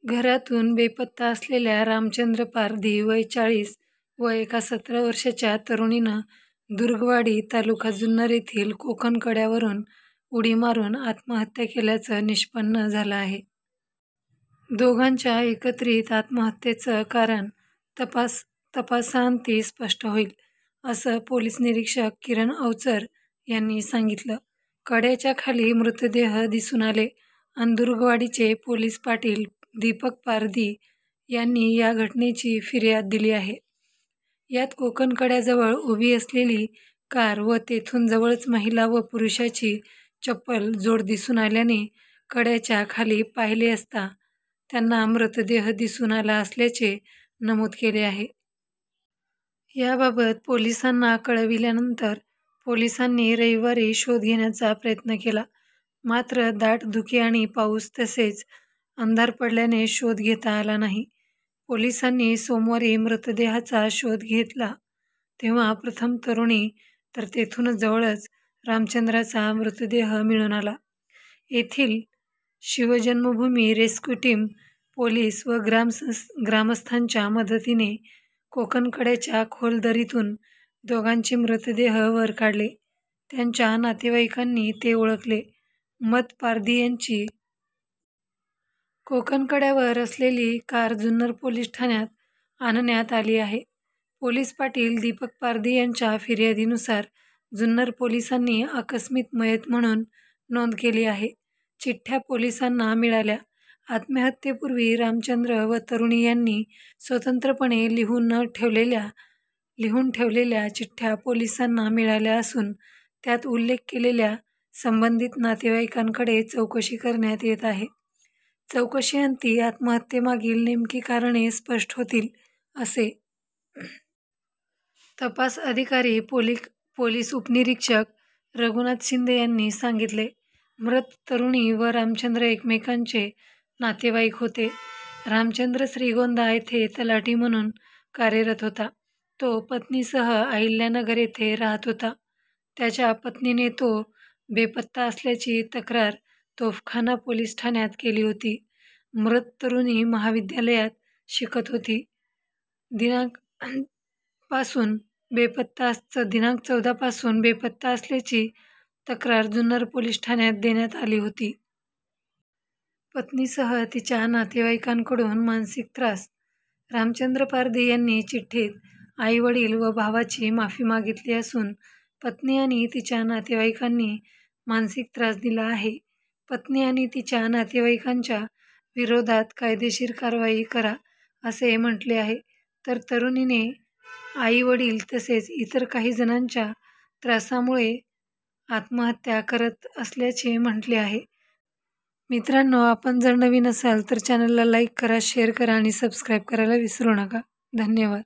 घरातून बेपत्ता असलेल्या रामचंद्र पारधी वय 40 व एका 17 वर्षाच्या तरुणीनं दुर्गवाडी तालुका जुन्नर येथील कोकण कड्यावरून उडी मारून आत्महत्या केल्याचं निष्पन्न झालं आहे. दोघांच्या एकत्रित आत्महत्येचं कारण तपासाअंती स्पष्ट होईल, असं पोलीस निरीक्षक किरण अवचर यांनी सांगितलं. कड्याच्या खाली मृतदेह दिसून आले. दुर्गवाडीचे पोलीस पाटील दीपक पारधी यांनी या घटनेची फिर्याद दिली आहे. यात कोकण कड्याजवळ उभी असलेली कार व तेथून जवळच महिला व पुरुषाची चप्पल जोड दिसून आल्याने कड्याच्या खाली पाहिले असता त्यांना मृतदेह दिसून आला असल्याचे नमूद केले आहे. याबाबत पोलिसांना कळविल्यानंतर पोलिसांनी रविवारी शोध घेण्याचा प्रयत्न केला. मात्र दाट धुके आणि पाऊस तसेच अंधार पडल्याने शोध घेता आला नाही. पोलिसांनी सोमवारी मृतदेहाचा शोध घेतला तेव्हा प्रथम तरुणी तर तेथूनच जवळच रामचंद्राचा मृतदेह मिळून आला. येथील शिवजन्मभूमी रेस्क्यू टीम, पोलीस व ग्रामस्थांच्या मदतीने कोकण कड्याच्या खोल दरीतून दोघांचे मृतदेह वर काढले. त्यांच्या नातेवाईकांनी ते ओळखले. पारधी यांची कोकण कड्यावर असलेली कार जुन्नर पोलीस ठाण्यात आणण्यात आली आहे. पोलीस पाटील दीपक पारधी यांच्या फिर्यादीनुसार जुन्नर पोलिसांनी आकस्मिक मयत म्हणून नोंद केली आहे. चिठ्ठ्या पोलिसांना मिळाल्या. आत्महत्येपूर्वी रामचंद्र व तरुणी यांनी स्वतंत्रपणे लिहून ठेवलेल्या चिठ्ठ्या पोलिसांना मिळाल्या असून त्यात उल्लेख केलेल्या संबंधित नातेवाईकांकडे चौकशी करण्यात येत आहे. चौकशीअंती आत्महत्येमागील नेमकी कारणे स्पष्ट होतील, असे तपास अधिकारी पोलीस उपनिरीक्षक रघुनाथ शिंदे यांनी सांगितले. मृत तरुणी व रामचंद्र एकमेकांचे नातेवाईक होते. रामचंद्र श्रीगोंदा येथे तलाठी म्हणून कार्यरत होता. तो पत्नीसह अहिल्यानगर येथे राहत होता. त्याच्या पत्नीने तो बेपत्ता असल्याची तक्रार तोफखाना पोलीस ठाण्यात केली होती. मृत तरुणी महाविद्यालयात शिकत होती. दिनांक 14 पासून बेपत्ता असल्याची तक्रार जुन्नर पोलीस ठाण्यात देण्यात आली होती. पत्नीसह तिच्या नातेवाईकांकडून मानसिक त्रास. रामचंद्र पारधी यांनी चिठ्ठीत आई-वडील व भावाची माफी मागितली असून पत्नी आणि तिच्या नातेवाईकांनी मानसिक त्रास दिला आहे. पत्नी आणि तिच्या नातेवाईकांच्या विरोधात कायदेशीर कारवाई करा, असे म्हटले आहे. तर तरुणीने आई-वडील तसेच इतर काही जणांच्या त्रासामुळे आत्महत्या करत असल्याचे म्हटले आहे. मित्रांनो, आपण जर नवीन असाल तर चॅनलला लाईक करा, शेअर करा आणि सबस्क्राईब करायला विसरू नका. धन्यवाद.